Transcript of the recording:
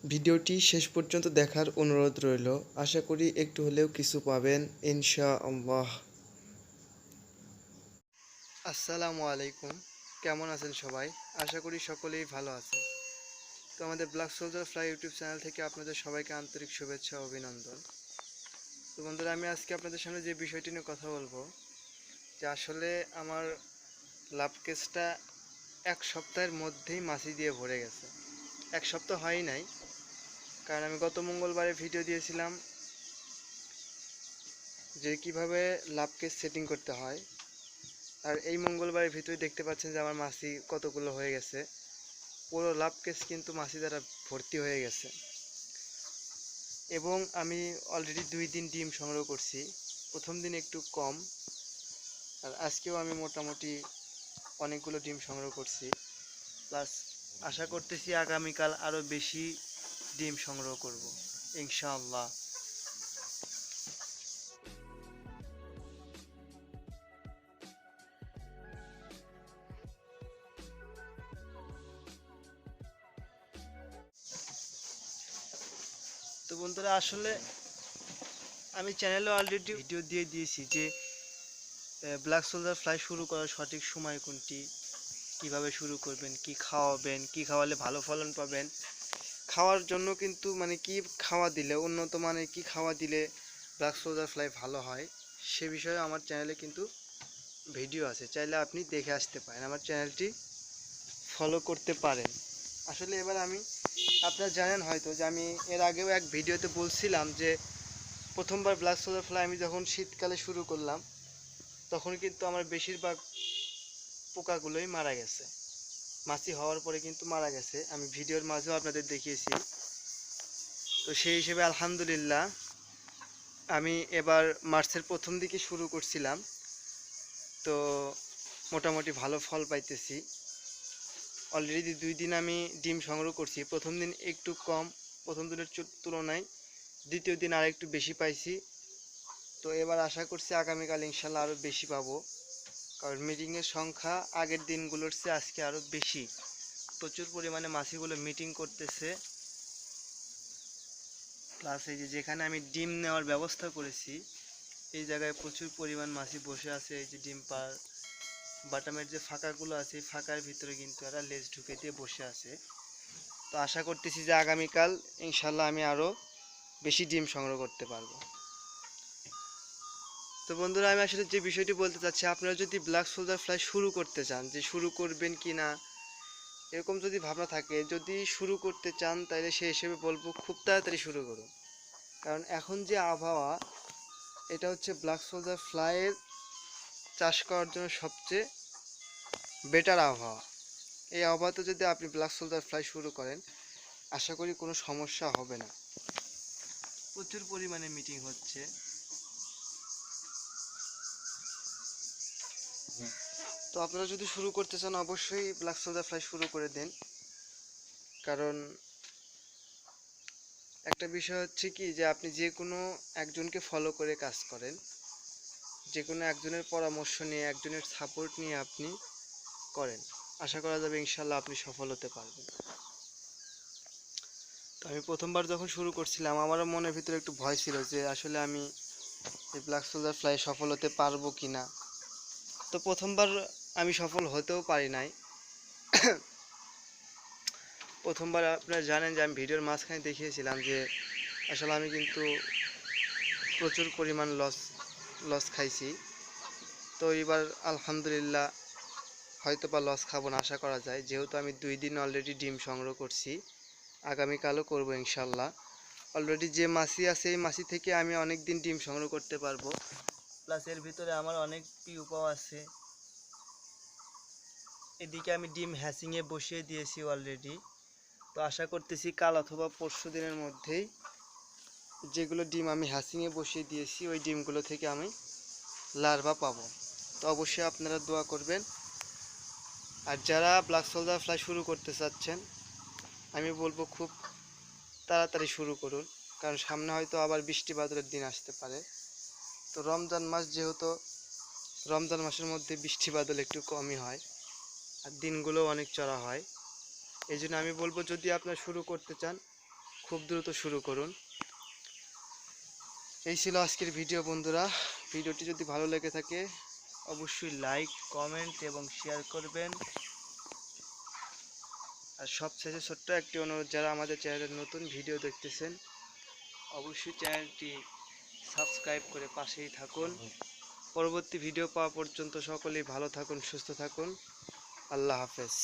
ভিডিওটি শেষ পর্যন্ত দেখার অনুরোধ রইল। আশা করি একটু হলেও কিছু পাবেন ইনশাআল্লাহ। আসসালামু আলাইকুম, কেমন আছেন সবাই? আশা করি সকলেই ভালো আছেন। তো আমাদের black soldier fly YouTube channel থেকে আপনাদের সবাইকে আন্তরিক শুভেচ্ছা ও অভিনন্দন। তো বন্ধুরা, আমি আজকে আপনাদের সামনে যে বিষয়টি নিয়ে কথা বলবো, যে আসলে আমার লাভ কেসটা এক সপ্তাহের মধ্যেই মাছি দিয়ে ভরে গেছে। এক সপ্তাহ হয় নাই, কারণ আমি গত মঙ্গলবারে ভিডিও দিয়েছিলাম যে কিভাবে লাভ কেস সেটিং করতে হয়। আর এই মঙ্গলবারের ভিতরে দেখতে পাচ্ছেন যে আমার মাছি কতগুলো হয়ে গেছে। পুরো লাভ কেস কিন্তু মাছি দ্বারা ভর্তি হয়ে গেছে, এবং আমি অলরেডি 2 দিন ডিম সংগ্রহ করছি। প্রথম দিন একটু কম, আর আজকেও আমি মোটামুটি অনেকগুলো ডিম সংগ্রহ করছি। প্লাস আশা করতেছি আগামীকাল আরও বেশি ডিম সংগ্রহ করব ইনশাআল্লাহ। তো বন্ধুরা, আসলে আমি চ্যানেলে অলরেডি ভিডিও দিয়ে দিয়েছি যে ব্ল্যাক সোলজার ফ্লাই শুরু করার সঠিক সময় কোনটি, কিভাবে শুরু করবেন, কি খাওয়াবেন, কি খাওয়ালে ভালো ফলন পাবেন। খাওয়ার জন্য কিন্তু মানে কি খাওয়া দিলে, উন্নত মানের কি খাওয়া দিলে ব্ল্যাক সোলজার ফ্লাই ভালো হয়, সে বিষয়ে আমার চ্যানেলে কিন্তু ভিডিও আছে, চাইলে আপনি দেখে আসতে পারেন, আমার চ্যানেলটি ফলো করতে পারেন। আসলে এবার আপনারা জানেন হয়তো যে আমি এর আগেও এক ভিডিওতে বলছিলাম যে প্রথমবার ব্ল্যাক সোলজার ফ্লাই আমি যখন শীতকালে শুরু করলাম, তখন কিন্তু আমার বেশিরভাগ পোকাগুলোই মারা গেছে। মাছি হওয়ার পরে কিন্তু মারা গেছে, আমি ভিডিওর মাঝেও আপনাদের দেখিয়েছি। তো সেই হিসেবে আলহামদুলিল্লাহ আমি এবার মার্চের প্রথম দিকে শুরু করছিলাম, তো মোটামুটি ভালো ফল পাইতেছি। অলরেডি 2 দিন আমি ডিম সংগ্রহ করছি। প্রথম দিন একটু কম, প্রথম দিনের তুলনায় দ্বিতীয় দিন আর একটু বেশি পাইছি। তো এবার আশা করছি আগামীকাল ইনশাল্লাহ আরও বেশি পাবো, কারণ মিটিংয়ের সংখ্যা আগের দিনগুলোর চেয়ে আজকে আরও বেশি। প্রচুর পরিমাণে মাছিগুলো মিটিং করতেছে। প্লাস এই যে যেখানে আমি ডিম নেওয়ার ব্যবস্থা করেছি, এই জায়গায় প্রচুর পরিমাণ মাছি বসে আছে। এই যে ডিম পার বাটামের যে ফাঁকাগুলো আছে, এই ফাঁকার ভিতরে কিন্তু এরা লেজ ঢুকে দিয়ে বসে আছে। তো আশা করতেছি যে আগামীকাল ইনশাল্লাহ আমি আরও বেশি ডিম সংগ্রহ করতে পারবো। তো বন্ধুরা, আমি আসলে যে বিষয়টি বলতে চাচ্ছি, আপনারা যদি ব্ল্যাক সোলজার ফ্লাই শুরু করতে চান, যে শুরু করবেন কি না এরকম যদি ভাবনা থাকে, যদি শুরু করতে চান, তাহলে সেই হিসেবে বলবো খুব তাড়াতাড়ি শুরু করুন। কারণ এখন যে আবহাওয়া, এটা হচ্ছে ব্ল্যাক সোলজার ফ্লাইয়ের চাষ করার জন্য সবচেয়ে বেটার আবহাওয়া। এই আবহাওয়াতে যদি আপনি ব্ল্যাক সোলজার ফ্লাই শুরু করেন, আশা করি কোনো সমস্যা হবে না। প্রচুর পরিমাণে মিটিং হচ্ছে। তো আপনারা যদি শুরু করতে চান, অবশ্যই ব্ল্যাক সোলজার ফ্লাই শুরু করে দিন। কারণ একটা বিষয় হচ্ছে কি, যে আপনি যে কোনো একজনকে ফলো করে কাজ করেন, যে কোনো একজনের পরামর্শ নিয়ে, একজনের সাপোর্ট নিয়ে আপনি করেন, আশা করা যাবে ইনশাল্লাহ আপনি সফল হতে পারবেন। তো আমি প্রথমবার যখন শুরু করছিলাম, আমারও মনের ভিতরে একটু ভয় ছিল যে আসলে আমি এই ব্ল্যাক সোলজার ফ্লাই সফল হতে পারবো কি না। তো প্রথমবার আমি সফল হতেও পারি নাই। প্রথমবার আপনারা জানেন যে আমি ভিডিওর মাঝখানে দেখিয়েছিলাম যে আসলে আমি কিন্তু প্রচুর পরিমাণ লস খাইছি। তো এবার আলহামদুলিল্লাহ হয়তো বা লস খাবো না, আশা করা যায়, যেহেতু আমি 2 দিন অলরেডি ডিম সংগ্রহ করছি, আগামীকালও করবো ইনশাল্লাহ। অলরেডি যে মাছি আছে, এই মাছি থেকে আমি অনেক দিন ডিম সংগ্রহ করতে পারবো। প্লাস এর ভিতরে আমার অনেক পিউপাও আছে। এদিকে আমি ডিম হ্যাচিংয়ে বসিয়ে দিয়েছি অলরেডি। তো আশা করতেছি কাল অথবা পরশু দিনের মধ্যেই যেগুলো ডিম আমি হ্যাচিংয়ে বসিয়ে দিয়েছি, ওই ডিমগুলো থেকে আমি লার্ভা পাবো। তো অবশ্যই আপনারা দোয়া করবেন। আর যারা ব্ল্যাক সোলজার ফ্লাই শুরু করতে চাচ্ছেন, আমি বলবো খুব তাড়াতাড়ি শুরু করুন, কারণ সামনে হয়তো আবার বৃষ্টি বাদলের দিন আসতে পারে। তো রমজান মাস যেহেতু, রমজান মাসের মধ্যে বৃষ্টি বাদল একটু কমই হয়, আর দিনগুলো অনেক চড়া হয়। এই জন্য আমি বলবো যদি আপনারা শুরু করতে চান, খুব দ্রুত শুরু করুন। এই ছিল আজকের ভিডিও বন্ধুরা। ভিডিওটি যদি ভালো লেগে থাকে অবশ্যই লাইক, কমেন্ট এবং শেয়ার করবেন। আর সবশেষে ছোট্ট একটি অনুরোধ, যারা আমাদের চ্যানেলে নতুন ভিডিও দেখতেছেন অবশ্যই চ্যানেলটি সাবস্ক্রাইব করে পাশেই থাকুন। পরবর্তী ভিডিও পাওয়া পর্যন্ত সকলেই ভালো থাকুন, সুস্থ থাকুন। আল্লাহ হাফেজ।